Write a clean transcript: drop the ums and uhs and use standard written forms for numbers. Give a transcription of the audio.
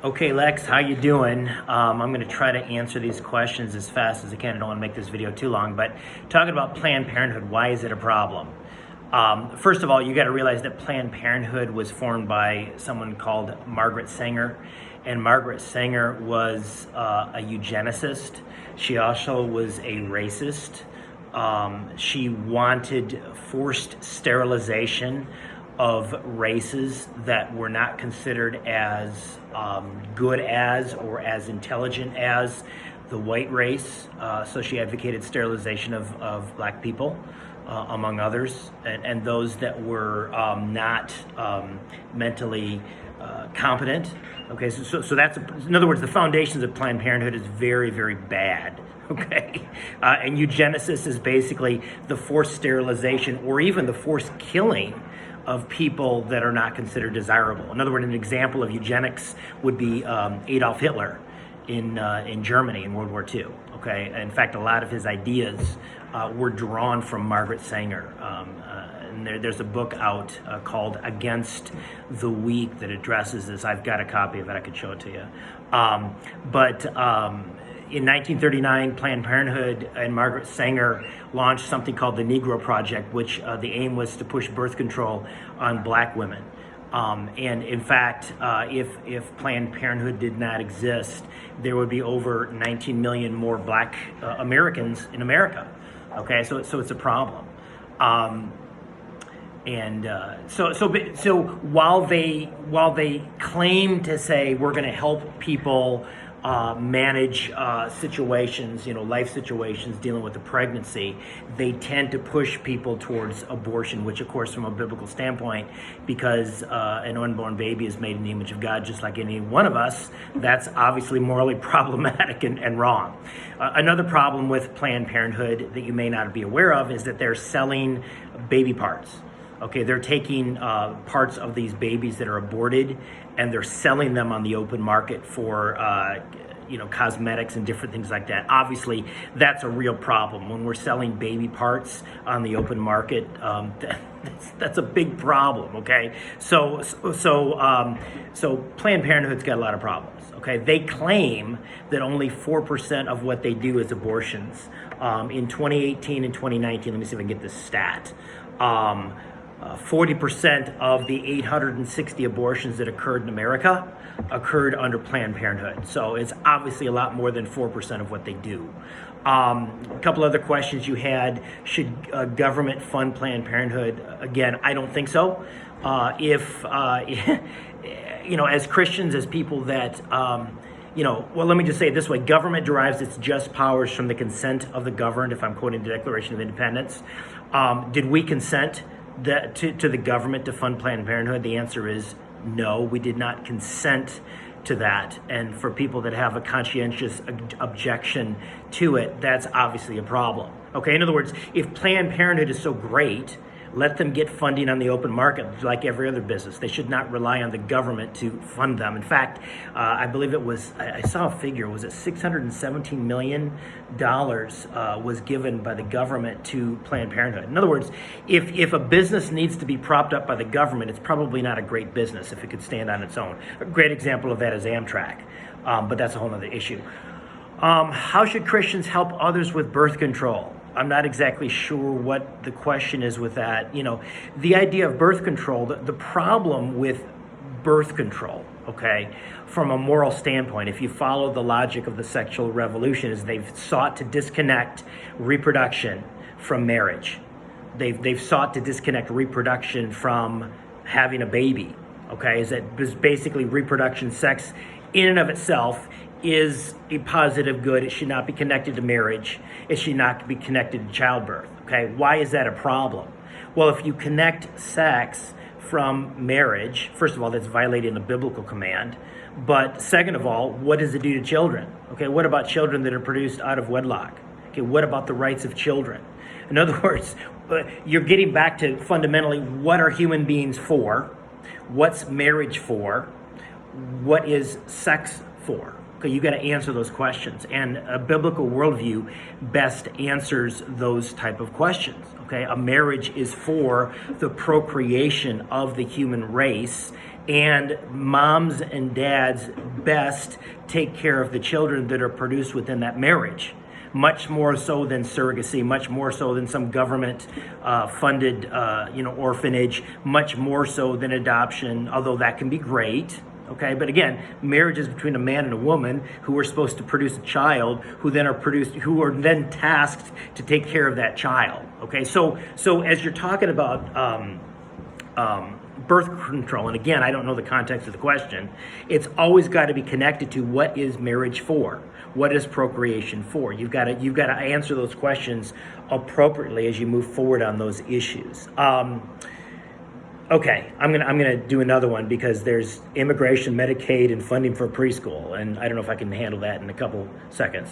Okay, Lex, how you doing? I'm going to try to answer these questions as fast as I can. I don't want to make this video too long, but talking about Planned Parenthood, why is it a problem? First of all, you got to realize that Planned Parenthood was formed by someone called Margaret Sanger, and Margaret Sanger was a eugenicist. She also was a racist. She wanted forced sterilization of races that were not considered as good as or as intelligent as the white race. So she advocated sterilization of black people, among others, and those that were not mentally competent. Okay, so that's, in other words, the foundations of Planned Parenthood is very, very bad. Okay, and eugenesis is basically the forced sterilization or even the forced killing of people that are not considered desirable. In other words, an example of eugenics would be Adolf Hitler in Germany in World War II. Okay, in fact, a lot of his ideas were drawn from Margaret Sanger. And there's a book out called Against the Weak that addresses this. I've got a copy of it. I could show it to you. In 1939, Planned Parenthood and Margaret Sanger launched something called the Negro Project, which the aim was to push birth control on black women. And in fact, if Planned Parenthood did not exist, there would be over 19 million more black Americans in America. Okay, so it's a problem. So while they claim to say we're going to help people manage situations, life situations dealing with a pregnancy, they tend to push people towards abortion, which of course from a biblical standpoint, because an unborn baby is made in the image of God just like any one of us, that's obviously morally problematic and wrong. Another problem with Planned Parenthood that you may not be aware of is that they're selling baby parts. Okay, they're taking parts of these babies that are aborted and they're selling them on the open market for cosmetics and different things like that. Obviously, that's a real problem. When we're selling baby parts on the open market, that's a big problem, okay? So Planned Parenthood's got a lot of problems, okay? They claim that only 4% of what they do is abortions. In 2018 and 2019, let me see if I can get this stat. 40% of the 860 abortions that occurred in America occurred under Planned Parenthood. So it's obviously a lot more than 4% of what they do. A couple other questions you had. Should government fund Planned Parenthood? Again, I don't think so. As Christians, as people that, let me just say it this way. Government derives its just powers from the consent of the governed, if I'm quoting the Declaration of Independence. Did we consent to the government to fund Planned Parenthood? The answer is no, we did not consent to that. And for people that have a conscientious objection to it, that's obviously a problem. Okay, in other words, if Planned Parenthood is so great, let them get funding on the open market like every other business. They should not rely on the government to fund them. In fact, I believe I saw a figure, was it $617 million was given by the government to Planned Parenthood. In other words, if a business needs to be propped up by the government, it's probably not a great business if it could stand on its own. A great example of that is Amtrak, but that's a whole other issue. How should Christians help others with birth control? I'm not exactly sure what the question is with that. The idea of birth control, the problem with birth control, okay, from a moral standpoint, if you follow the logic of the sexual revolution, is they've sought to disconnect reproduction from marriage. They've sought to disconnect reproduction from having a baby, okay? Is basically reproduction, sex in and of itself is a positive good. It should not be connected to marriage. It should not be connected to childbirth, okay? Why is that a problem? Well, if you connect sex from marriage, first of all, that's violating the biblical command. But second of all, what does it do to children? Okay, what about children that are produced out of wedlock? Okay, what about the rights of children? In other words, you're getting back to fundamentally, what are human beings for? What's marriage for? What is sex for? Okay, you got to answer those questions, and a biblical worldview best answers those type of questions. Okay, a marriage is for the procreation of the human race, and moms and dads best take care of the children that are produced within that marriage, much more so than surrogacy, much more so than some government funded orphanage, much more so than adoption, although that can be great. Okay, but again, marriage is between a man and a woman who are supposed to produce a child, who are then tasked to take care of that child. Okay, so as you're talking about birth control, and again, I don't know the context of the question, it's always got to be connected to what is marriage for, what is procreation for. You've got to answer those questions appropriately as you move forward on those issues. Okay, I'm gonna do another one because there's immigration, Medicaid, and funding for preschool, and I don't know if I can handle that in a couple seconds.